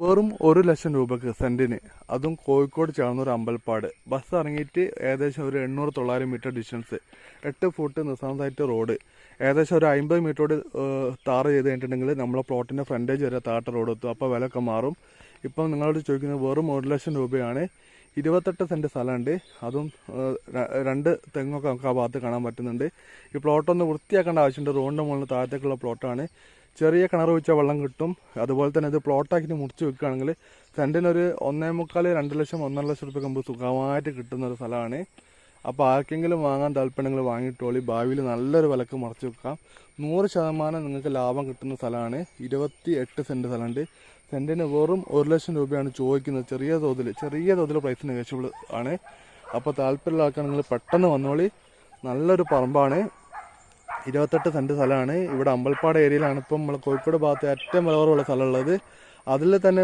വെറും 1 ലക്ഷം രൂപക്ക് സെന്റിന്, അതും കോഴിക്കോട് ചേർന്നൊരു അമ്പലപ്പാട്. ബസ് ഇറങ്ങിയിട്ട് ഏകദേശം ഒരു 800-900 മീറ്റർ ഡിസ്റ്റൻസ്, 8 ഫുട്ട് നിസാമത്തായിട്ട് റോഡ്, ഏകദേശം ഒരു 50 മീറ്ററോട് താറ് ചെയ്ത് കഴിഞ്ഞിട്ടുണ്ടെങ്കിൽ നമ്മളെ പ്ലോട്ടിൻ്റെ ഫ്രണ്ടേജ് വരെ താട്ട റോഡ് എത്തും. അപ്പോൾ വിലയൊക്കെ മാറും. ഇപ്പം നിങ്ങളോട് ചോദിക്കുന്നത് വെറും 1 ലക്ഷം രൂപയാണ്. 28 സെൻറ്റ് സ്ഥലമുണ്ട്. അതും 2 തെങ്ങൊക്കെ നമുക്ക് ആ ഭാഗത്ത് കാണാൻ പറ്റുന്നുണ്ട്. ഈ പ്ലോട്ടൊന്ന് വൃത്തിയാക്കേണ്ട ആവശ്യമുണ്ട്. റോഡിൻ്റെ മുകളിൽ താഴത്തേക്കുള്ള പ്ലോട്ടാണ്. ചെറിയ കിണർ വെച്ചാൽ വെള്ളം കിട്ടും. അതുപോലെ തന്നെ ഇത് പ്ലോട്ടാക്കിയിട്ട് മുറിച്ച് വെക്കുകയാണെങ്കിൽ സെൻറ്റിനൊരു 1.25-2 ലക്ഷം 1.5 ലക്ഷം രൂപ നമുക്ക് സുഖമായിട്ട് കിട്ടുന്ന ഒരു സ്ഥലമാണ്. അപ്പോൾ ആർക്കെങ്കിലും വാങ്ങാൻ താല്പര്യങ്ങൾ വാങ്ങിയിട്ടോളി. ഭാവിയിൽ നല്ലൊരു വിലക്ക് മറച്ച് വെക്കാം. 100% നിങ്ങൾക്ക് ലാഭം കിട്ടുന്ന സ്ഥലമാണ്. 28 സെൻറ്റ് സ്ഥലമുണ്ട്. സെൻറ്റിന് വെറും 1 ലക്ഷം രൂപയാണ് ചോദിക്കുന്നത്. ചെറിയ തോതിൽ പ്രൈസ് നെഗോഷ്യബിൾ ആണ്. അപ്പോൾ താല്പര്യമുള്ള ആൾക്കാർ നിങ്ങൾ പെട്ടെന്ന് വന്നോളി. നല്ലൊരു പറമ്പാണ്. 28 സെൻറ്റ് സ്ഥലമാണ്. ഇവിടെ അമ്പലപ്പാട് ഏരിയയിലാണ് ഇപ്പം നമ്മൾ കോഴിക്കോട് ഭാഗത്ത് ഏറ്റവും വില കുറവുള്ള സ്ഥലമുള്ളത്. അതിൽ തന്നെ